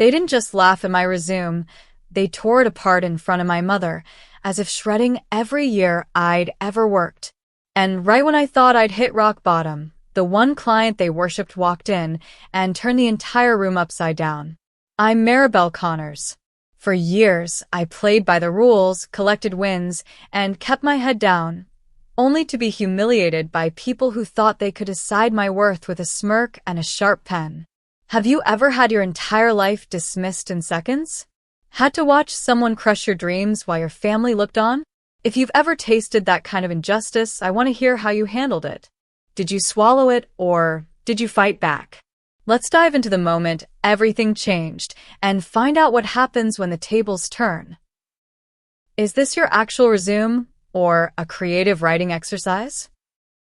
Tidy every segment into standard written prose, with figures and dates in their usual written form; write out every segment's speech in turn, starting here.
They didn't just laugh at my resume, they tore it apart in front of my mother, as if shredding every year I'd ever worked. And right when I thought I'd hit rock bottom, the one client they worshipped walked in and turned the entire room upside down. I'm Maribel Connors. For years, I played by the rules, collected wins, and kept my head down, only to be humiliated by people who thought they could decide my worth with a smirk and a sharp pen. Have you ever had your entire life dismissed in seconds? Had to watch someone crush your dreams while your family looked on? If you've ever tasted that kind of injustice, I want to hear how you handled it. Did you swallow it, or did you fight back? Let's dive into the moment everything changed and find out what happens when the tables turn. Is this your actual resume, or a creative writing exercise?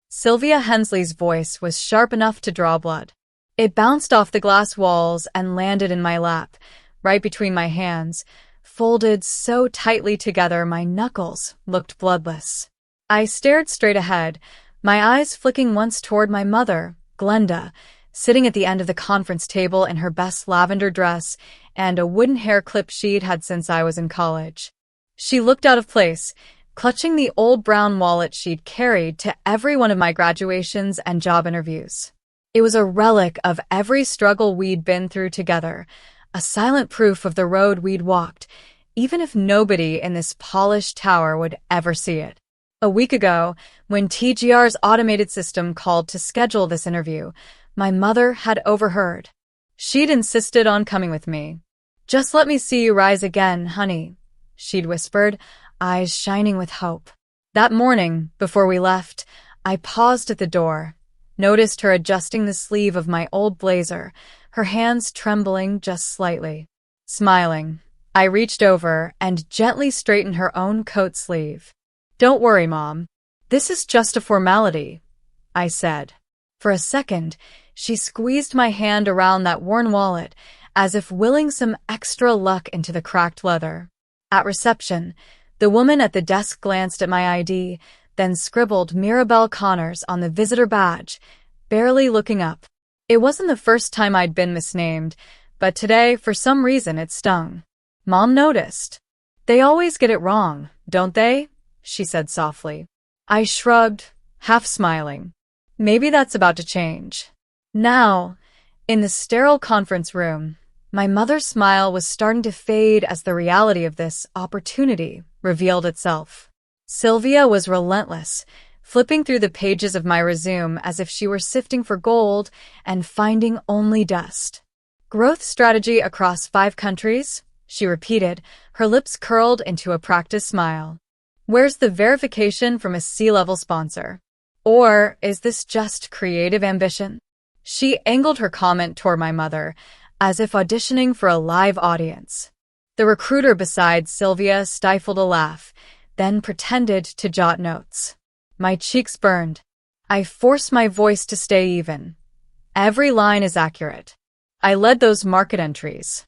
Sylvia Hensley's voice was sharp enough to draw blood. It bounced off the glass walls and landed in my lap, right between my hands, folded so tightly together my knuckles looked bloodless. I stared straight ahead, my eyes flicking once toward my mother, Glenda, sitting at the end of the conference table in her best lavender dress and a wooden hair clip she'd had since I was in college. She looked out of place, clutching the old brown wallet she'd carried to every one of my graduations and job interviews. It was a relic of every struggle we'd been through together, a silent proof of the road we'd walked, even if nobody in this polished tower would ever see it. A week ago, when TGR's automated system called to schedule this interview, my mother had overheard. She'd insisted on coming with me. "Just let me see you rise again, honey," she'd whispered, eyes shining with hope. That morning, before we left, I paused at the door, noticed her adjusting the sleeve of my old blazer, her hands trembling just slightly. Smiling, I reached over and gently straightened her own coat sleeve. "Don't worry, Mom. This is just a formality," I said. For a second, she squeezed my hand around that worn wallet, as if willing some extra luck into the cracked leather. At reception, the woman at the desk glanced at my ID, then scribbled Maribel Connors on the visitor badge, barely looking up. It wasn't the first time I'd been misnamed, but today, for some reason, it stung. Mom noticed. "They always get it wrong, don't they?" she said softly. I shrugged, half smiling. Maybe that's about to change. Now, in the sterile conference room, my mother's smile was starting to fade as the reality of this opportunity revealed itself. Sylvia was relentless, flipping through the pages of my resume as if she were sifting for gold and finding only dust. "Growth strategy across 5 countries," she repeated, her lips curled into a practiced smile. "Where's the verification from a C-level sponsor? Or is this just creative ambition?" She angled her comment toward my mother, as if auditioning for a live audience. The recruiter beside Sylvia stifled a laugh, then pretended to jot notes. My cheeks burned. I forced my voice to stay even. Every line is accurate. I led those market entries.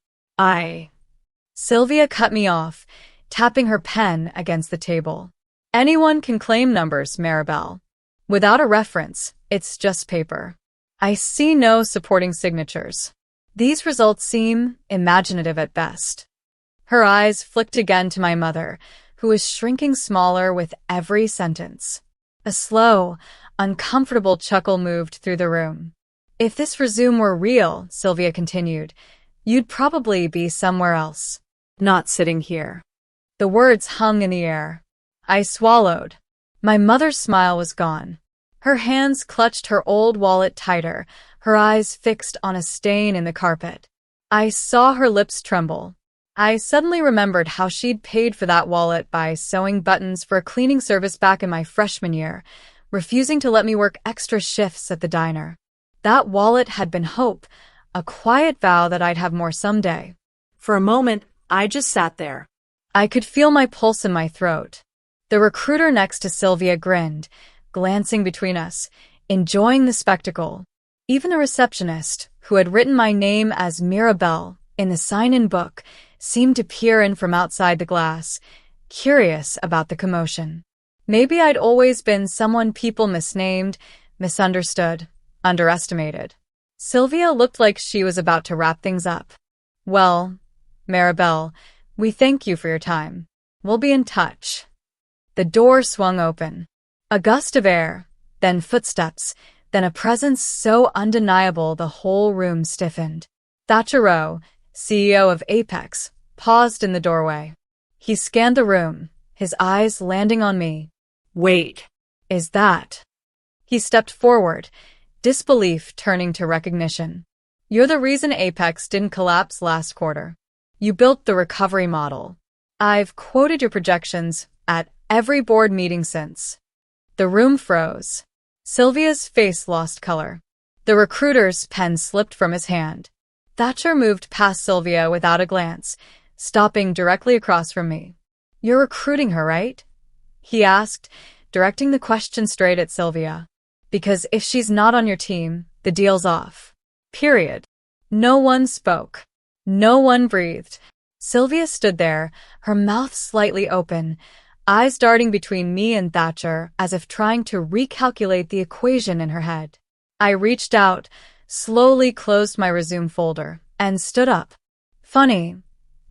Sylvia cut me off, tapping her pen against the table. "Anyone can claim numbers, Maribel. Without a reference, it's just paper. I see no supporting signatures. These results seem imaginative at best." Her eyes flicked again to my mother, who was shrinking smaller with every sentence. A slow, uncomfortable chuckle moved through the room. "If this resume were real," Sylvia continued, "you'd probably be somewhere else, not sitting here." The words hung in the air. I swallowed. My mother's smile was gone. Her hands clutched her old wallet tighter, her eyes fixed on a stain in the carpet. I saw her lips tremble. I suddenly remembered how she'd paid for that wallet by sewing buttons for a cleaning service back in my freshman year, refusing to let me work extra shifts at the diner. That wallet had been hope, a quiet vow that I'd have more someday. For a moment, I just sat there. I could feel my pulse in my throat. The recruiter next to Sylvia grinned, glancing between us, enjoying the spectacle. Even the receptionist, who had written my name as Maribel in the sign-in book, seemed to peer in from outside the glass, curious about the commotion. Maybe I'd always been someone people misnamed, misunderstood, underestimated. Sylvia looked like she was about to wrap things up. Well, Maribel, we thank you for your time. We'll be in touch. The door swung open. A gust of air, then footsteps, then a presence so undeniable the whole room stiffened. Thatcher Rowe, CEO of Apex, paused in the doorway. He scanned the room, his eyes landing on me. Wait, is that? He stepped forward, disbelief turning to recognition. You're the reason Apex didn't collapse last quarter. You built the recovery model. I've quoted your projections at every board meeting since. The room froze. Sylvia's face lost color. The recruiter's pen slipped from his hand. Thatcher moved past Sylvia without a glance, stopping directly across from me. You're recruiting her, right? He asked, directing the question straight at Sylvia. Because if she's not on your team, the deal's off. Period. No one spoke. No one breathed. Sylvia stood there, her mouth slightly open, eyes darting between me and Thatcher as if trying to recalculate the equation in her head. I reached out, slowly closed my resume folder, and stood up. Funny,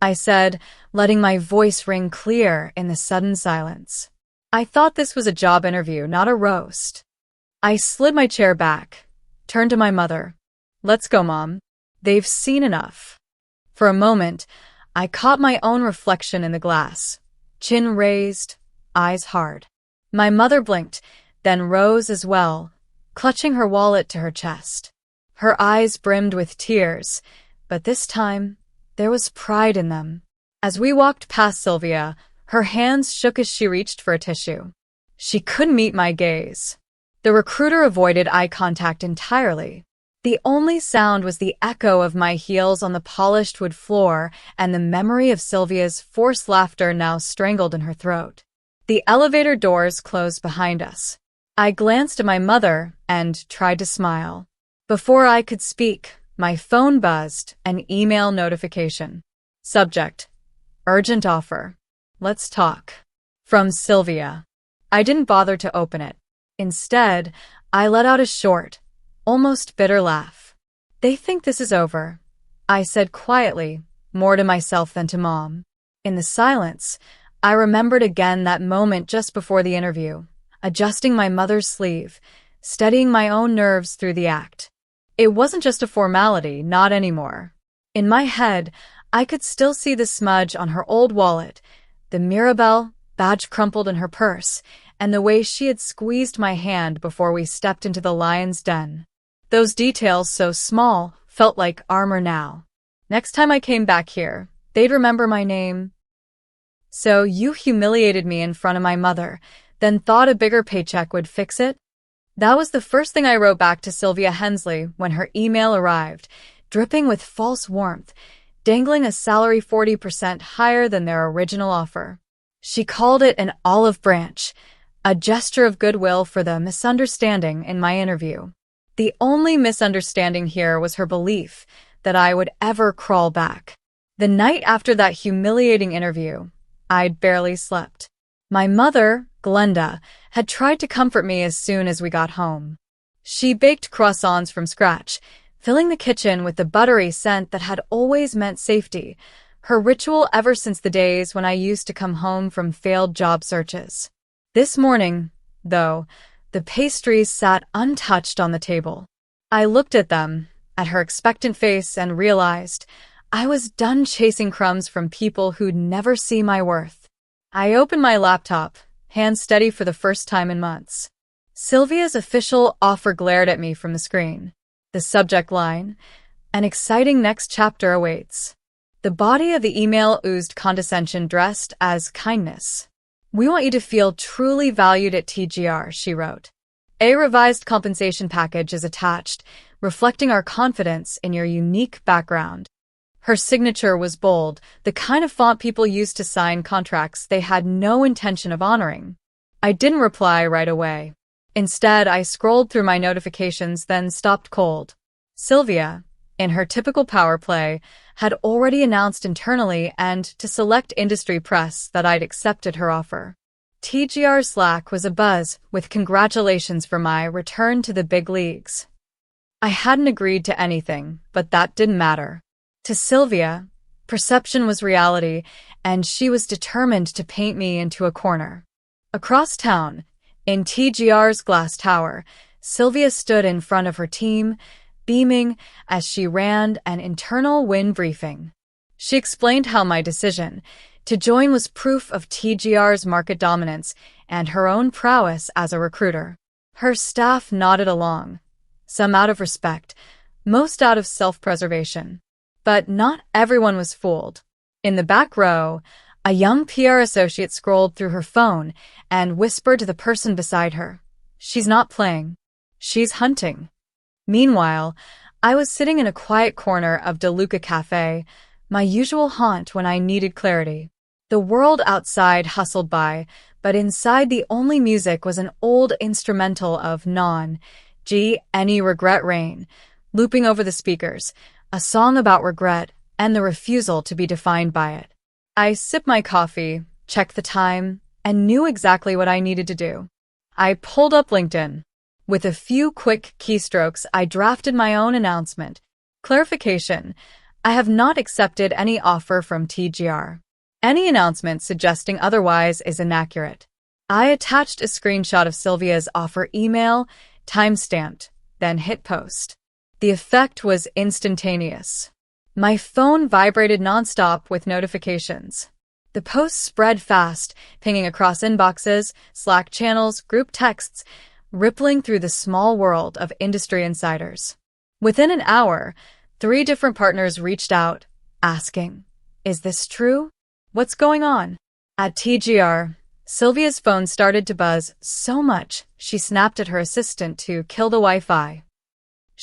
I said, letting my voice ring clear in the sudden silence. I thought this was a job interview, not a roast. I slid my chair back, turned to my mother. Let's go, Mom. They've seen enough. For a moment, I caught my own reflection in the glass, chin raised, eyes hard. My mother blinked, then rose as well, clutching her wallet to her chest. Her eyes brimmed with tears, but this time, there was pride in them. As we walked past Sylvia, her hands shook as she reached for a tissue. She couldn't meet my gaze. The recruiter avoided eye contact entirely. The only sound was the echo of my heels on the polished wood floor and the memory of Sylvia's forced laughter now strangled in her throat. The elevator doors closed behind us. I glanced at my mother and tried to smile. Before I could speak, my phone buzzed, an email notification. Subject: Urgent offer. Let's talk. From Sylvia. I didn't bother to open it. Instead, I let out a short, almost bitter laugh. They think this is over, I said quietly, more to myself than to Mom. In the silence, I remembered again that moment just before the interview, adjusting my mother's sleeve, steadying my own nerves through the act. It wasn't just a formality, not anymore. In my head, I could still see the smudge on her old wallet, the Mirabelle badge crumpled in her purse, and the way she had squeezed my hand before we stepped into the lion's den. Those details, so small, felt like armor now. Next time I came back here, they'd remember my name. So you humiliated me in front of my mother, then thought a bigger paycheck would fix it? That was the first thing I wrote back to Sylvia Hensley when her email arrived, dripping with false warmth, dangling a salary 40% higher than their original offer. She called it an olive branch, a gesture of goodwill for the misunderstanding in my interview. The only misunderstanding here was her belief that I would ever crawl back. The night after that humiliating interview, I'd barely slept. My mother, Glenda, had tried to comfort me as soon as we got home. She baked croissants from scratch, filling the kitchen with the buttery scent that had always meant safety, her ritual ever since the days when I used to come home from failed job searches. This morning, though, the pastries sat untouched on the table. I looked at them, at her expectant face, and realized I was done chasing crumbs from people who'd never see my worth. I opened my laptop, hands steady for the first time in months. Sylvia's official offer glared at me from the screen. The subject line: an exciting next chapter awaits. The body of the email oozed condescension dressed as kindness. We want you to feel truly valued at TGR, she wrote. A revised compensation package is attached, reflecting our confidence in your unique background. Her signature was bold, the kind of font people used to sign contracts they had no intention of honoring. I didn't reply right away. Instead, I scrolled through my notifications, then stopped cold. Sylvia, in her typical power play, had already announced internally and to select industry press that I'd accepted her offer. TGR Slack was abuzz with congratulations for my return to the big leagues. I hadn't agreed to anything, but that didn't matter. To Sylvia, Perception was reality, and she was determined to paint me into a corner. Across town, in TGR's glass tower, Sylvia stood in front of her team, beaming as she ran an internal win briefing. She explained how my decision to join was proof of TGR's market dominance and her own prowess as a recruiter. Her staff nodded along, some out of respect, most out of self-preservation. But not everyone was fooled. In the back row, a young PR associate scrolled through her phone and whispered to the person beside her, "She's not playing. She's hunting." Meanwhile, I was sitting in a quiet corner of DeLuca Cafe, my usual haunt when I needed clarity. The world outside hustled by, but inside the only music was an old instrumental of Any Regret Rain, looping over the speakers, a song about regret and the refusal to be defined by it. I sipped my coffee, checked the time, and knew exactly what I needed to do. I pulled up LinkedIn. With a few quick keystrokes, I drafted my own announcement. Clarification: I have not accepted any offer from TGR. Any announcement suggesting otherwise is inaccurate. I attached a screenshot of Sylvia's offer email, timestamped, then hit post. The effect was instantaneous. My phone vibrated nonstop with notifications. The post spread fast, pinging across inboxes, Slack channels, group texts, rippling through the small world of industry insiders. Within an hour, 3 different partners reached out, asking, "Is this true? What's going on?" At TGR, Sylvia's phone started to buzz so much she snapped at her assistant to kill the Wi-Fi.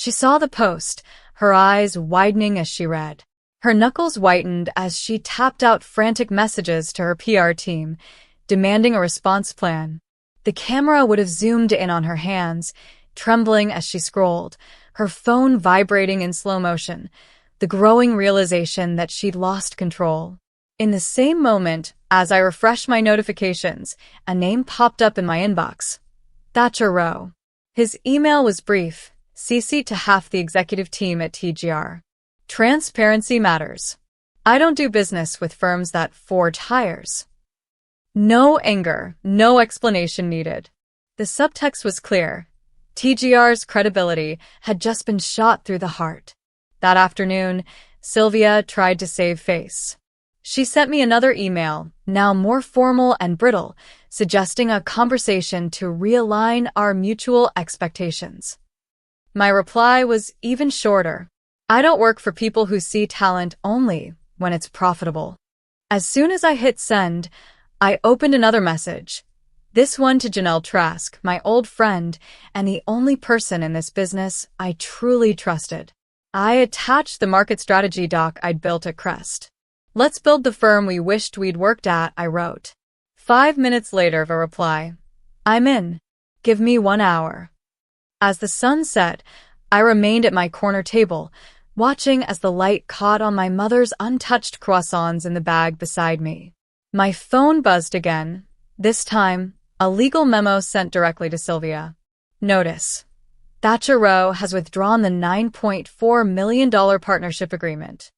She saw the post, her eyes widening as she read. Her knuckles whitened as she tapped out frantic messages to her PR team, demanding a response plan. The camera would have zoomed in on her hands, trembling as she scrolled, her phone vibrating in slow motion, the growing realization that she'd lost control. In the same moment, as I refreshed my notifications, a name popped up in my inbox. Thatcher Rowe. His email was brief, CC'd to half the executive team at TGR. Transparency matters. I don't do business with firms that forge hires. No anger, no explanation needed. The subtext was clear. TGR's credibility had just been shot through the heart. That afternoon, Sylvia tried to save face. She sent me another email, now more formal and brittle, suggesting a conversation to realign our mutual expectations. My reply was even shorter. I don't work for people who see talent only when it's profitable. As soon as I hit send, I opened another message. This one to Janelle Trask, my old friend, and the only person in this business I truly trusted. I attached the market strategy doc I'd built at Crest. "Let's build the firm we wished we'd worked at," I wrote. 5 minutes later of a reply. "I'm in. Give me 1 hour." As the sun set, I remained at my corner table, watching as the light caught on my mother's untouched croissants in the bag beside me. My phone buzzed again, this time a legal memo sent directly to Sylvia. Notice: Thatcher Rowe has withdrawn the $9.4 million partnership agreement.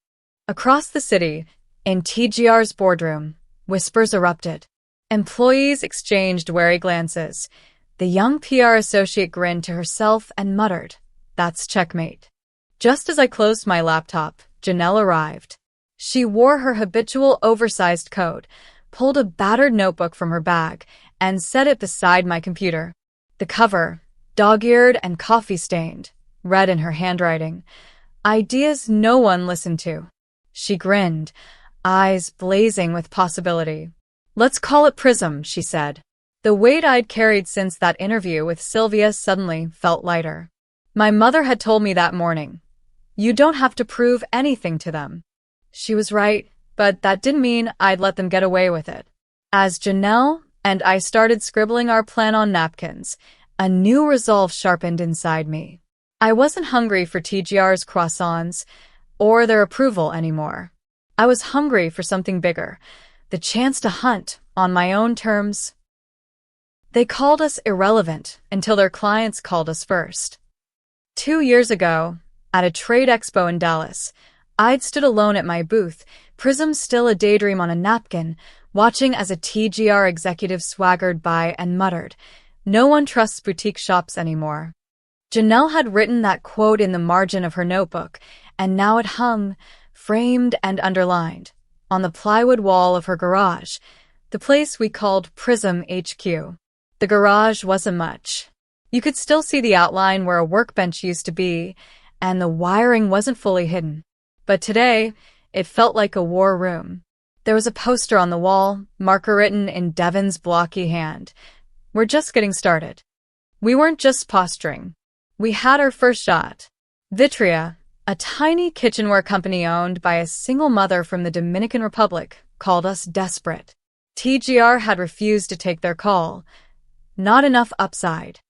Across the city, in TGR's boardroom, whispers erupted. Employees exchanged wary glances. The young PR associate grinned to herself and muttered, "That's checkmate." Just as I closed my laptop, Janelle arrived. She wore her habitual oversized coat, pulled a battered notebook from her bag, and set it beside my computer. The cover, dog-eared and coffee-stained, read in her handwriting, "Ideas no one listened to." She grinned, eyes blazing with possibility. "Let's call it Prism," she said. The weight I'd carried since that interview with Sylvia suddenly felt lighter. My mother had told me that morning, "You don't have to prove anything to them." She was right, but that didn't mean I'd let them get away with it. As Janelle and I started scribbling our plan on napkins, a new resolve sharpened inside me. I wasn't hungry for TGR's croissants or their approval anymore. I was hungry for something bigger, the chance to hunt on my own terms. They called us irrelevant until their clients called us first. 2 years ago, at a trade expo in Dallas, I'd stood alone at my booth, Prism still a daydream on a napkin, watching as a TGR executive swaggered by and muttered, "No one trusts boutique shops anymore." Janelle had written that quote in the margin of her notebook, and now it hung, framed and underlined, on the plywood wall of her garage, the place we called Prism HQ. The garage wasn't much. You could still see the outline where a workbench used to be, and the wiring wasn't fully hidden. But today, it felt like a war room. There was a poster on the wall, marker written in Devon's blocky hand. "We're just getting started." We weren't just posturing. We had our first shot. Vitria, a tiny kitchenware company owned by a single mother from the Dominican Republic, called us desperate. TGR had refused to take their call. Not enough upside.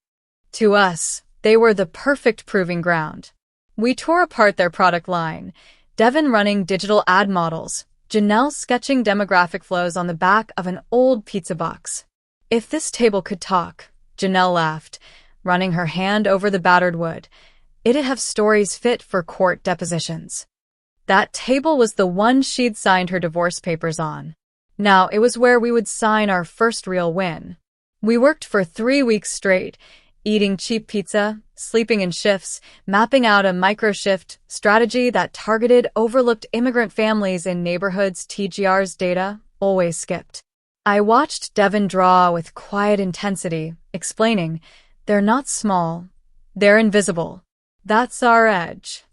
To us, they were the perfect proving ground. We tore apart their product line, Devon running digital ad models, Janelle sketching demographic flows on the back of an old pizza box. "If this table could talk," Janelle laughed, running her hand over the battered wood, "it'd have stories fit for court depositions." That table was the one she'd signed her divorce papers on. Now it was where we would sign our first real win. We worked for 3 weeks straight, eating cheap pizza, sleeping in shifts, mapping out a micro-shift strategy that targeted overlooked immigrant families in neighborhoods TGR's data always skipped. I watched Devon draw with quiet intensity, explaining, "They're not small. They're invisible. That's our edge."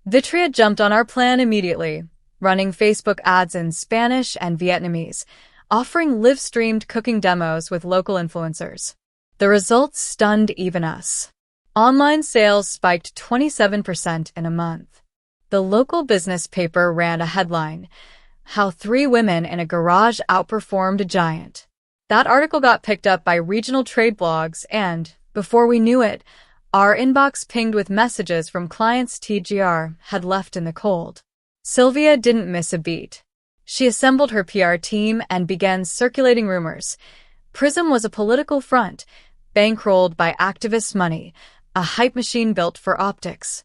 Vitria jumped on our plan immediately, running Facebook ads in Spanish and Vietnamese, offering live-streamed cooking demos with local influencers. The results stunned even us. Online sales spiked 27% in a month. The local business paper ran a headline, "How 3 women in a garage outperformed a giant." That article got picked up by regional trade blogs and, before we knew it, our inbox pinged with messages from clients TGR had left in the cold. Sylvia didn't miss a beat. She assembled her PR team and began circulating rumors. Prism was a political front, bankrolled by activist money, a hype machine built for optics.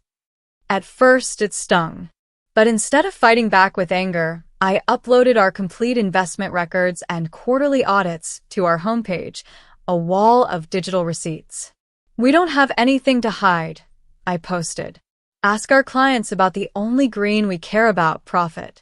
At first, it stung. But instead of fighting back with anger, I uploaded our complete investment records and quarterly audits to our homepage, a wall of digital receipts. "We don't have anything to hide," I posted. "Ask our clients about the only green we care about, profit."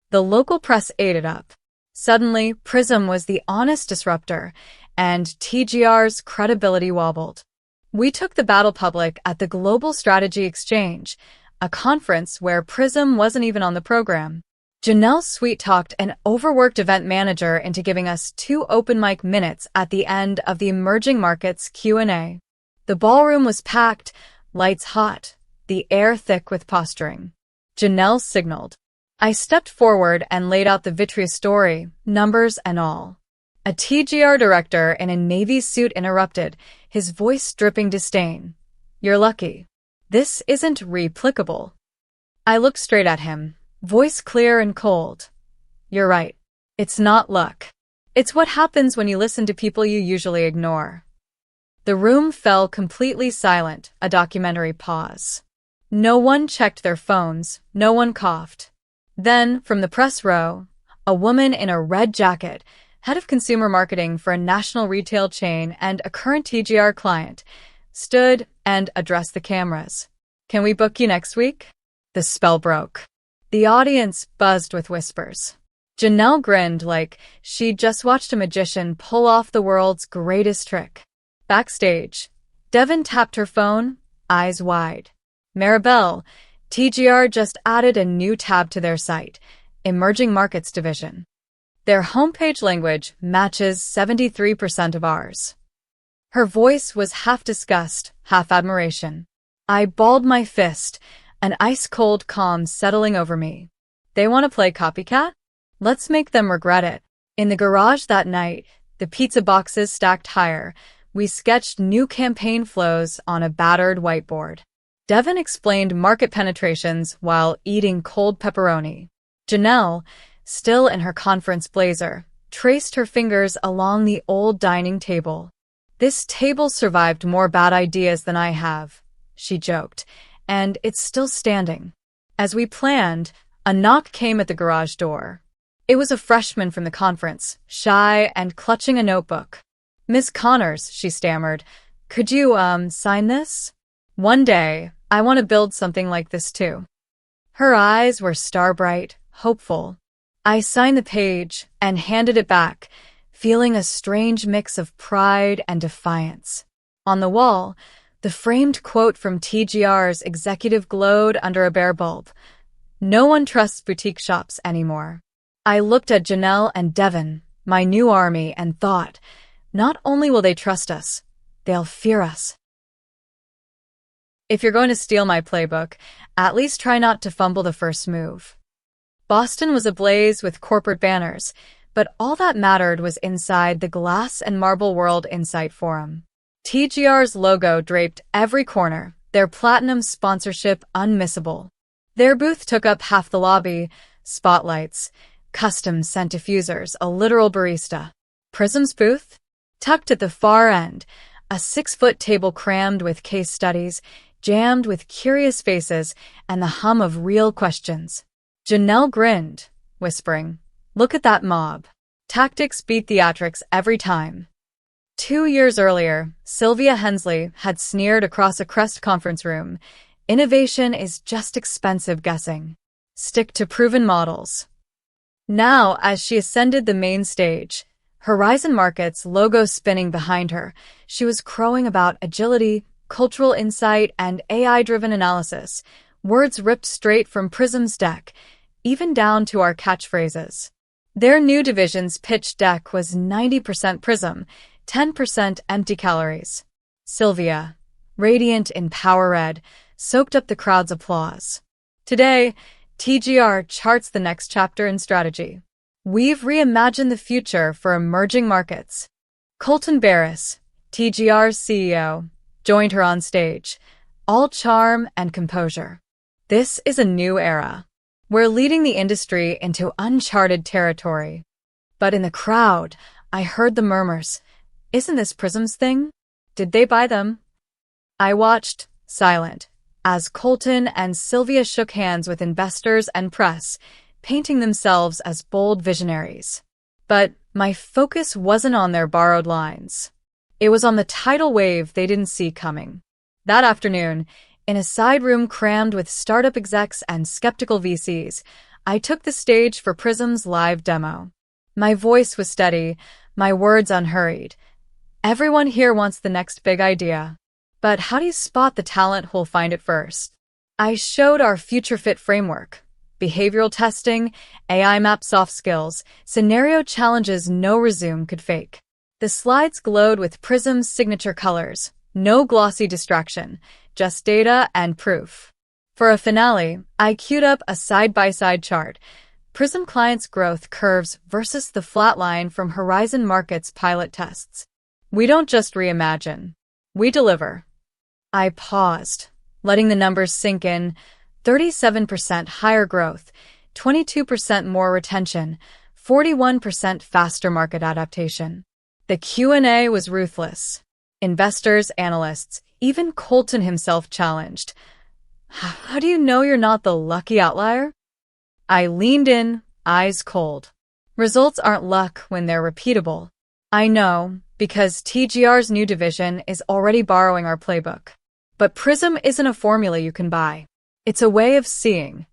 The local press ate it up. Suddenly, Prism was the honest disruptor, and TGR's credibility wobbled. We took the battle public at the Global Strategy Exchange, a conference where Prism wasn't even on the program. Janelle sweet-talked an overworked event manager into giving us 2 open mic minutes at the end of the Emerging Markets Q&A. The ballroom was packed, lights hot, the air thick with posturing. Janelle signaled. I stepped forward and laid out the Vitria story, numbers and all. A TGR director in a Navy suit interrupted, his voice dripping disdain. "You're lucky. This isn't replicable." I looked straight at him, voice clear and cold. "You're right. It's not luck. It's what happens when you listen to people you usually ignore." The room fell completely silent, a documentary pause. No one checked their phones, no one coughed. Then, from the press row, a woman in a red jacket, head of consumer marketing for a national retail chain and a current TGR client, stood and addressed the cameras. "Can we book you next week?" The spell broke. The audience buzzed with whispers. Janelle grinned like she'd just watched a magician pull off the world's greatest trick. Backstage, Devon tapped her phone, eyes wide. "Maribel, TGR just added a new tab to their site, Emerging Markets Division. Their homepage language matches 73% of ours." Her voice was half disgust, half admiration. I balled my fist, an ice-cold calm settling over me. They want to play copycat? Let's make them regret it. In the garage that night, the pizza boxes stacked higher, we sketched new campaign flows on a battered whiteboard. Devon explained market penetrations while eating cold pepperoni. Janelle, still in her conference blazer, traced her fingers along the old dining table. "This table survived more bad ideas than I have," she joked, "and it's still standing." As we planned, A knock came at the garage door. It was a freshman from the conference, shy and clutching a notebook. "Miss Connors," she stammered, "could you, sign this? One day, I want to build something like this too." Her eyes were star-bright, hopeful. I signed the page and handed it back, feeling a strange mix of pride and defiance. On the wall, the framed quote from TGR's executive glowed under a bare bulb. "No one trusts boutique shops anymore." I looked at Janelle and Devin, my new army, and thought, not only will they trust us, they'll fear us. If you're going to steal my playbook, at least try not to fumble the first move. Boston was ablaze with corporate banners, but all that mattered was inside the Glass and Marble World Insight Forum. TGR's logo draped every corner, their platinum sponsorship unmissable. Their booth took up half the lobby, spotlights, custom scent diffusers, a literal barista. Prism's booth? Tucked at the far end, a 6-foot table crammed with case studies, jammed with curious faces, and the hum of real questions. Janelle grinned, whispering, "Look at that mob. Tactics beat theatrics every time." 2 years earlier, Sylvia Hensley had sneered across a Crest conference room, "Innovation is just expensive guessing. Stick to proven models." Now, as she ascended the main stage, Horizon Markets' logo spinning behind her, she was crowing about agility, cultural insight, and AI-driven analysis, words ripped straight from Prism's deck, even down to our catchphrases. Their new division's pitch deck was 90% Prism, 10% empty calories. Sylvia, radiant in power red, soaked up the crowd's applause. Today, TGR charts the next chapter in strategy. We've reimagined the future for emerging markets. Colton Barris, TGR's CEO, joined her on stage, all charm and composure. "This is a new era. We're leading the industry into uncharted territory." But in the crowd, I heard the murmurs. "Isn't this Prism's thing? Did they buy them?" I watched, silent, as Colton and Sylvia shook hands with investors and press, painting themselves as bold visionaries. But my focus wasn't on their borrowed lines. It was on the tidal wave they didn't see coming. That afternoon, in a side room crammed with startup execs and skeptical VCs, I took the stage for Prism's live demo. My voice was steady, my words unhurried. "Everyone here wants the next big idea. But how do you spot the talent who'll find it first?" I showed our future fit framework. Behavioral testing, AI map soft skills, scenario challenges no resume could fake. The slides glowed with Prism's signature colors, no glossy distraction, just data and proof. For a finale, I queued up a side-by-side chart, Prism clients' growth curves versus the flat line from Horizon Markets pilot tests. We don't just reimagine, we deliver. I paused, letting the numbers sink in. 37% higher growth, 22% more retention, 41% faster market adaptation. The Q&A was ruthless. Investors, analysts, even Colton himself challenged. "How do you know you're not the lucky outlier?" I leaned in, eyes cold. Results aren't luck when they're repeatable. I know, because TGR's new division is already borrowing our playbook. But Prism isn't a formula you can buy. It's a way of seeing.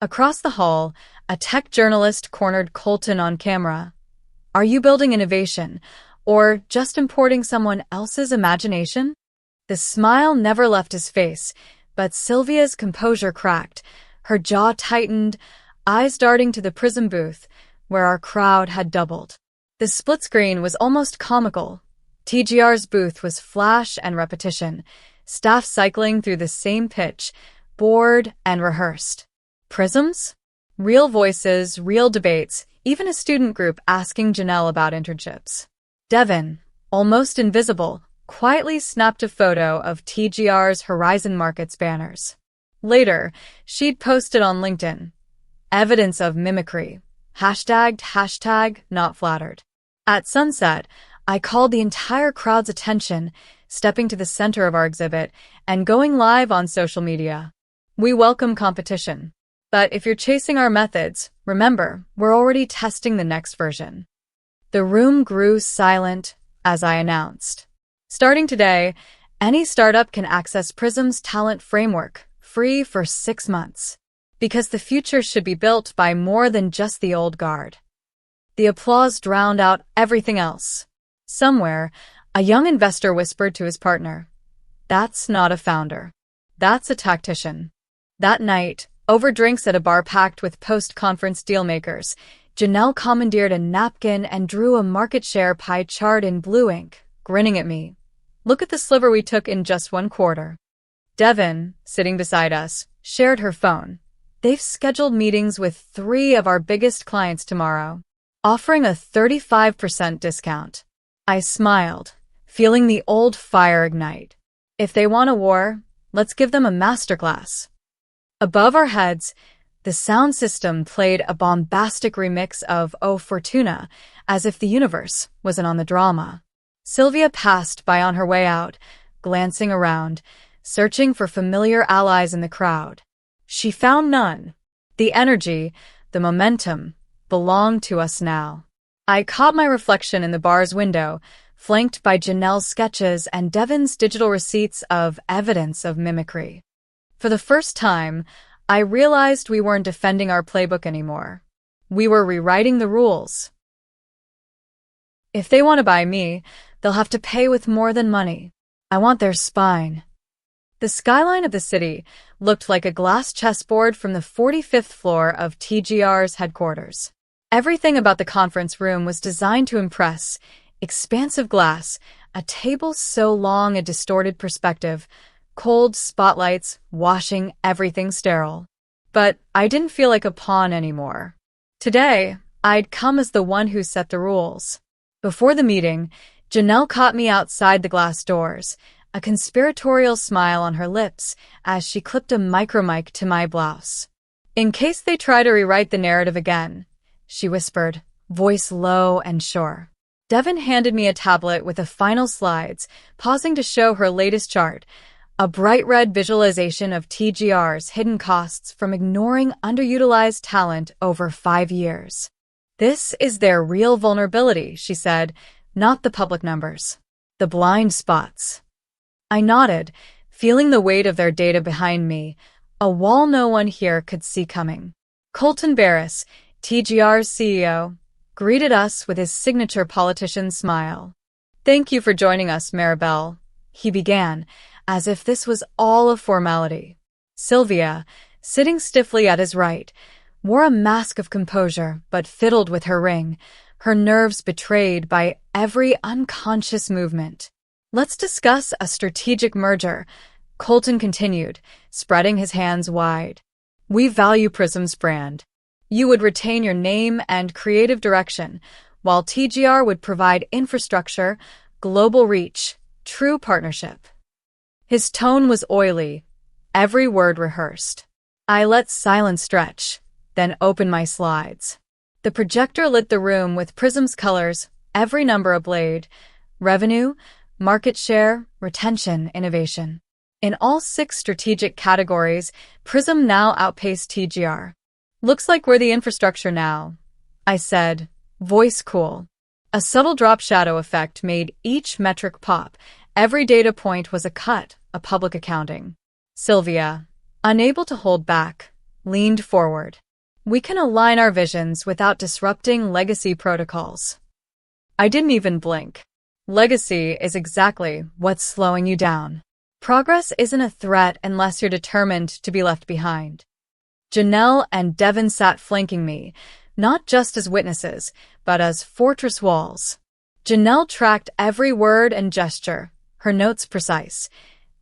Across the hall, a tech journalist cornered Colton on camera. "Are you building innovation, or just importing someone else's imagination?" The smile never left his face, but Sylvia's composure cracked, her jaw tightened, eyes darting to the Prism booth, where our crowd had doubled. The split screen was almost comical. TGR's booth was flash and repetition, staff cycling through the same pitch, bored and rehearsed. Prisms? Real voices, real debates, even a student group asking Janelle about internships. Devin, almost invisible, quietly snapped a photo of TGR's Horizon Markets banners. Later, she'd posted on LinkedIn. Evidence of mimicry. #, not flattered. At sunset, I called the entire crowd's attention, stepping to the center of our exhibit and going live on social media. We welcome competition, But if you're chasing our methods, remember, we're already testing the next version. The room grew silent as I announced. Starting today, any startup can access Prism's talent framework, free for 6 months. Because the future should be built by more than just the old guard. The applause drowned out everything else. Somewhere, a young investor whispered to his partner, "That's not a founder. That's a tactician." That night, over drinks at a bar packed with post-conference dealmakers, Janelle commandeered a napkin and drew a market share pie chart in blue ink, grinning at me. "Look at the sliver we took in just 1 quarter." Devin, sitting beside us, shared her phone. "They've scheduled meetings with 3 of our biggest clients tomorrow, offering a 35% discount." I smiled, feeling the old fire ignite. If they want a war, let's give them a masterclass. Above our heads, the sound system played a bombastic remix of O Fortuna, as if the universe was in on the drama. Sylvia passed by on her way out, glancing around, searching for familiar allies in the crowd. She found none. The energy, the momentum, belonged to us now. I caught my reflection in the bar's window, flanked by Janelle's sketches and Devin's digital receipts of evidence of mimicry. For the first time, I realized we weren't defending our playbook anymore. We were rewriting the rules. If they want to buy me, they'll have to pay with more than money. I want their spine. The skyline of the city looked like a glass chessboard from the 45th floor of TGR's headquarters. Everything about the conference room was designed to impress. Expansive glass, a table so long a distorted perspective, cold spotlights washing everything sterile. But I didn't feel like a pawn anymore. Today, I'd come as the one who set the rules. Before the meeting, Janelle caught me outside the glass doors, a conspiratorial smile on her lips as she clipped a micromic to my blouse. "In case they try to rewrite the narrative again," she whispered, voice low and sure. Devin handed me a tablet with the final slides, pausing to show her latest chart, a bright red visualization of TGR's hidden costs from ignoring underutilized talent over 5 years. "This is their real vulnerability," she said, "not the public numbers. The blind spots." I nodded, feeling the weight of their data behind me, a wall no one here could see coming. Colton Barris, TGR's CEO, greeted us with his signature politician smile. "Thank you for joining us, Maribel," he began, as if this was all a formality. Sylvia, sitting stiffly at his right, wore a mask of composure but fiddled with her ring, her nerves betrayed by every unconscious movement. "Let's discuss a strategic merger," Colton continued, spreading his hands wide. "We value Prism's brand. You would retain your name and creative direction, while TGR would provide infrastructure, global reach, true partnership." His tone was oily, every word rehearsed. I let silence stretch, then opened my slides. The projector lit the room with Prism's colors, every number ablaze: revenue, market share, retention, innovation. In all 6 strategic categories, Prism now outpaced TGR. "Looks like we're the infrastructure now," I said, voice cool. A subtle drop shadow effect made each metric pop. Every data point was a cut, a public accounting. Sylvia, unable to hold back, leaned forward. "We can align our visions without disrupting legacy protocols." I didn't even blink. Legacy is exactly what's slowing you down. Progress isn't a threat unless you're determined to be left behind. Janelle and Devin sat flanking me, not just as witnesses, but as fortress walls. Janelle tracked every word and gesture, her notes precise.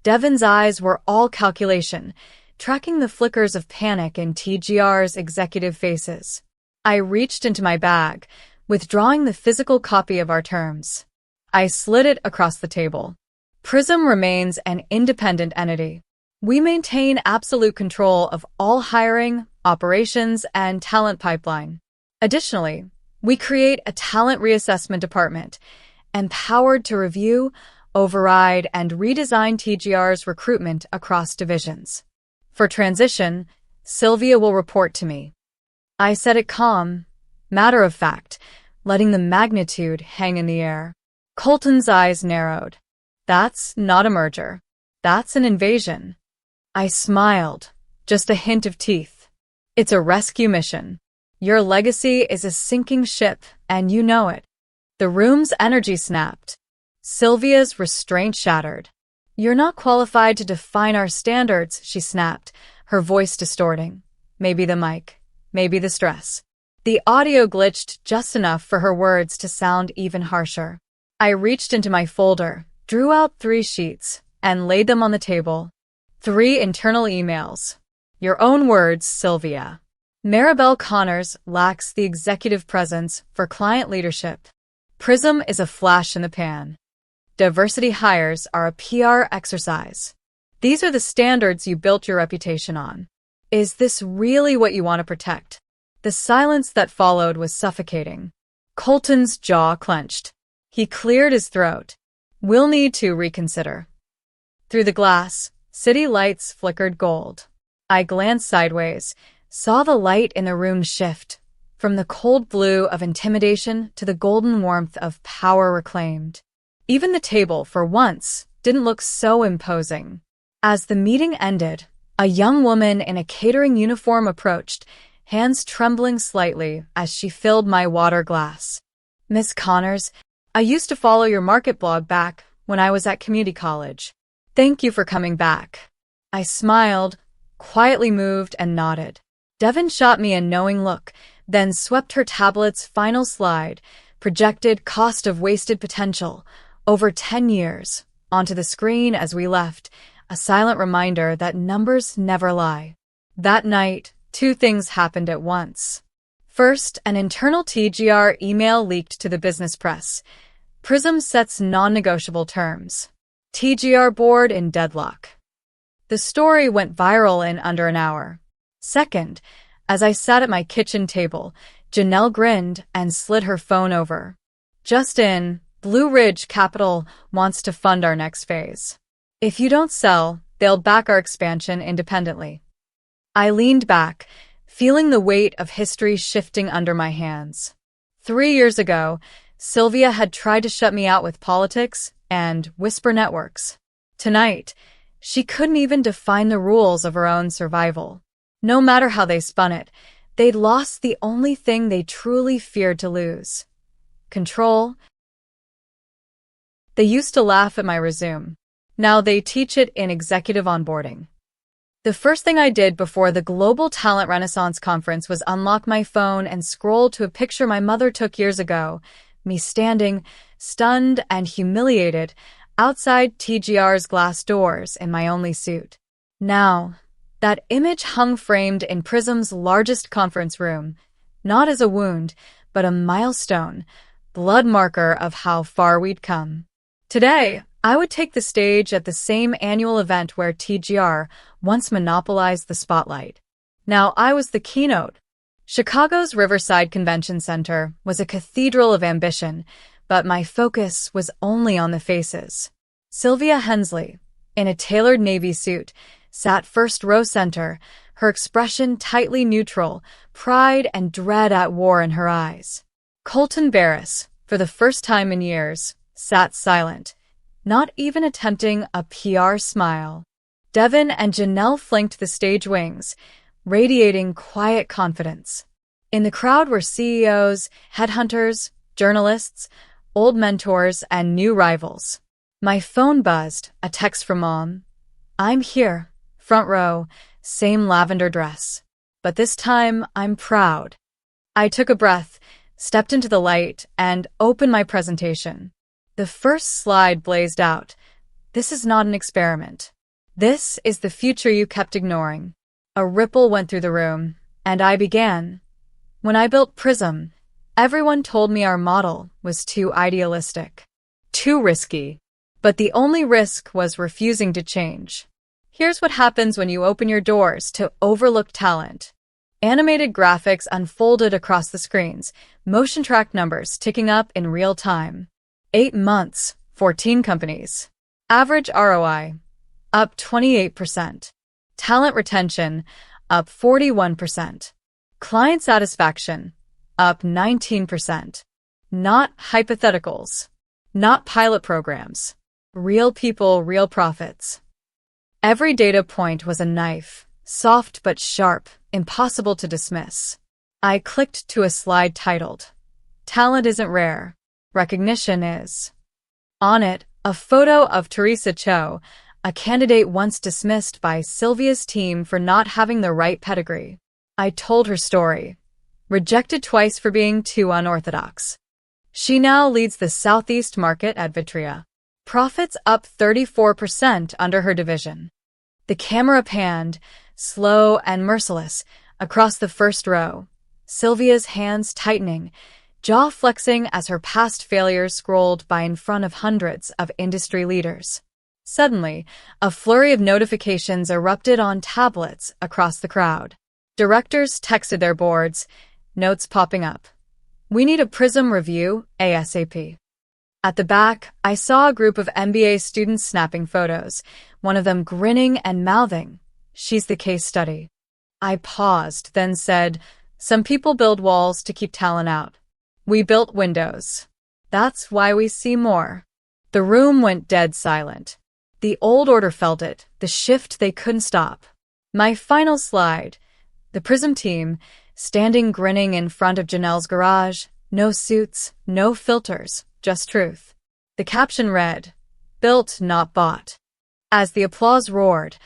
Devin's eyes were all calculation, tracking the flickers of panic in TGR's executive faces. I reached into my bag, withdrawing the physical copy of our terms. I slid it across the table. Prism remains an independent entity. We maintain absolute control of all hiring, operations, and talent pipeline. Additionally, we create a talent reassessment department, empowered to review, override, and redesign TGR's recruitment across divisions. For transition, Sylvia will report to me. I said it calm, matter of fact, letting the magnitude hang in the air. Colton's eyes narrowed. That's not a merger. That's an invasion. I smiled, just a hint of teeth. It's a rescue mission. Your legacy is a sinking ship, and you know it. The room's energy snapped. Sylvia's restraint shattered. You're not qualified to define our standards, she snapped, her voice distorting. Maybe the mic, maybe the stress. The audio glitched just enough for her words to sound even harsher. I reached into my folder, drew out 3 sheets, and laid them on the table. 3 internal emails. Your own words, Sylvia. Maribel Connors lacks the executive presence for client leadership. Prism is a flash in the pan. Diversity hires are a PR exercise. These are the standards you built your reputation on. Is this really what you want to protect? The silence that followed was suffocating. Colton's jaw clenched. He cleared his throat. We'll need to reconsider. Through the glass, city lights flickered gold. I glanced sideways, saw the light in the room shift, from the cold blue of intimidation to the golden warmth of power reclaimed. Even the table, for once, didn't look so imposing. As the meeting ended, a young woman in a catering uniform approached, hands trembling slightly as she filled my water glass. Miss Connors, I used to follow your market blog back when I was at community college. Thank you for coming back. I smiled, quietly moved, and nodded. Devon shot me a knowing look, then swept her tablet's final slide, projected cost of wasted potential, over 10 years, onto the screen as we left, a silent reminder that numbers never lie. That night, 2 things happened at once. First, an internal TGR email leaked to the business press. Prism sets non-negotiable terms. TGR board in deadlock. The story went viral in under an hour. Second, as I sat at my kitchen table, Janelle grinned and slid her phone over. Just in, Blue Ridge Capital wants to fund our next phase. If you don't sell, they'll back our expansion independently. I leaned back, feeling the weight of history shifting under my hands. 3 years ago, Sylvia had tried to shut me out with politics and whisper networks. Tonight, she couldn't even define the rules of her own survival. No matter how they spun it, they'd lost the only thing they truly feared to lose. Control. They used to laugh at my resume. Now they teach it in executive onboarding. The first thing I did before the Global Talent Renaissance Conference was unlock my phone and scroll to a picture my mother took years ago, me standing, stunned and humiliated, outside TGR's glass doors in my only suit. Now, that image hung framed in Prism's largest conference room, not as a wound, but a milestone, blood marker of how far we'd come. Today, I would take the stage at the same annual event where TGR once monopolized the spotlight. Now I was the keynote. Chicago's Riverside Convention Center was a cathedral of ambition, but my focus was only on the faces. Sylvia Hensley, in a tailored navy suit, sat first row center, her expression tightly neutral, pride and dread at war in her eyes. Colton Barris, for the first time in years, sat silent, not even attempting a PR smile. Devon and Janelle flanked the stage wings, radiating quiet confidence. In the crowd were CEOs, headhunters, journalists, old mentors, and new rivals. My phone buzzed, a text from Mom. I'm here, front row, same lavender dress. But this time, I'm proud. I took a breath, stepped into the light, and opened my presentation. The first slide blazed out. This is not an experiment. This is the future you kept ignoring. A ripple went through the room, and I began. When I built Prism, everyone told me our model was too idealistic, too risky. But the only risk was refusing to change. Here's what happens when you open your doors to overlooked talent. Animated graphics unfolded across the screens, motion track numbers ticking up in real time. 8 months, 14 companies. Average ROI, up 28%. Talent retention, up 41%. Client satisfaction, up 19%. Not hypotheticals. Not pilot programs. Real people, real profits. Every data point was a knife, soft but sharp, impossible to dismiss. I clicked to a slide titled, "Talent isn't rare. Recognition is." On it, a photo of Teresa Cho, a candidate once dismissed by Sylvia's team for not having the right pedigree. I told her story. Rejected twice for being too unorthodox. She now leads the Southeast market at Vitria. Profits up 34% under her division. The camera panned, slow and merciless, across the first row. Sylvia's hands tightening, jaw flexing as her past failures scrolled by in front of hundreds of industry leaders. Suddenly, a flurry of notifications erupted on tablets across the crowd. Directors texted their boards, notes popping up. "We need a Prism review, ASAP." At the back, I saw a group of MBA students snapping photos, one of them grinning and mouthing, "She's the case study." I paused, then said, "Some people build walls to keep talent out. We built windows. That's why we see more." The room went dead silent. The old order felt it, the shift they couldn't stop. My final slide. The Prism team, standing grinning in front of Janelle's garage, no suits, no filters, just truth. The caption read, "Built, not bought." As the applause roared,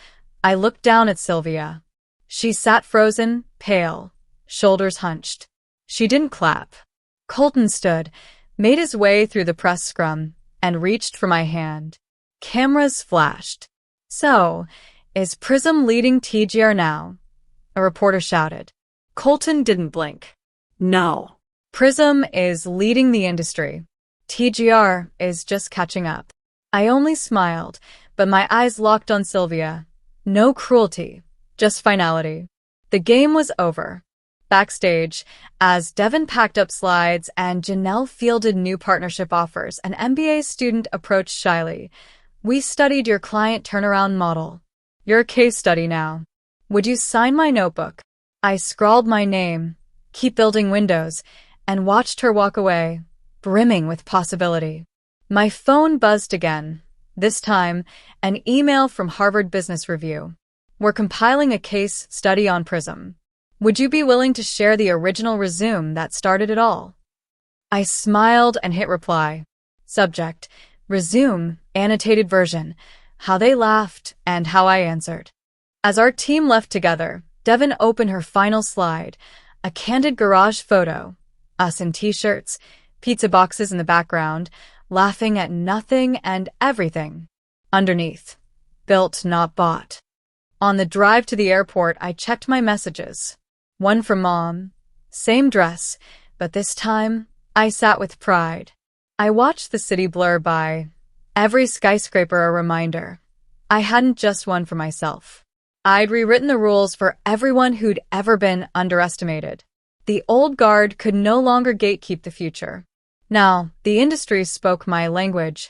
I looked down at Sylvia. She sat frozen, pale, shoulders hunched. She didn't clap. Colton stood, made his way through the press scrum, and reached for my hand. Cameras flashed. "So, is Prism leading TGR now?" a reporter shouted. Colton didn't blink. "No. Prism is leading the industry. TGR is just catching up." I only smiled, but my eyes locked on Sylvia. No cruelty, just finality. The game was over. Backstage, as Devin packed up slides and Janelle fielded new partnership offers, an MBA student approached shyly. "We studied your client turnaround model. You're a case study now. Would you sign my notebook?" I scrawled my name, "Keep building windows," and watched her walk away, brimming with possibility. My phone buzzed again. This time, an email from Harvard Business Review. "We're compiling a case study on Prism. Would you be willing to share the original resume that started it all?" I smiled and hit reply. Subject, resume, annotated version, how they laughed and how I answered. As our team left together, Devin opened her final slide, a candid garage photo, us in t-shirts, pizza boxes in the background, laughing at nothing and everything. Underneath, "Built, not bought." On the drive to the airport, I checked my messages. One from Mom. Same dress, but this time, I sat with pride. I watched the city blur by. Every skyscraper a reminder. I hadn't just won for myself. I'd rewritten the rules for everyone who'd ever been underestimated. The old guard could no longer gatekeep the future. Now, the industry spoke my language.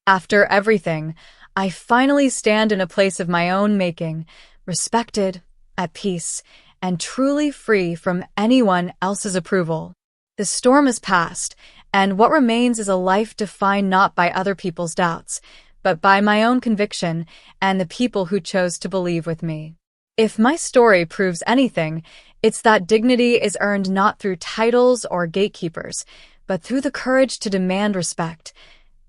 After everything, I finally stand in a place of my own making, respected, at peace, and truly free from anyone else's approval. The storm has passed, and what remains is a life defined not by other people's doubts, but by my own conviction and the people who chose to believe with me. If my story proves anything, it's that dignity is earned not through titles or gatekeepers, but through the courage to demand respect,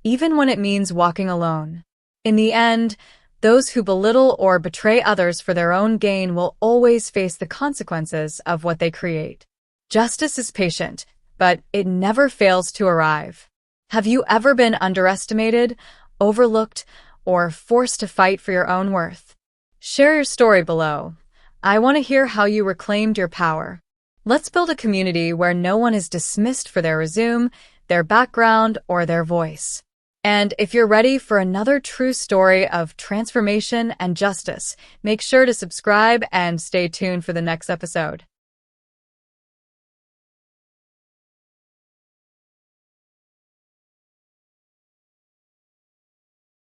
even when it means walking alone. In the end, those who belittle or betray others for their own gain will always face the consequences of what they create. Justice is patient, but it never fails to arrive. Have you ever been underestimated, overlooked, or forced to fight for your own worth? Share your story below. I want to hear how you reclaimed your power. Let's build a community where no one is dismissed for their resume, their background, or their voice. And if you're ready for another true story of transformation and justice, make sure to subscribe and stay tuned for the next episode.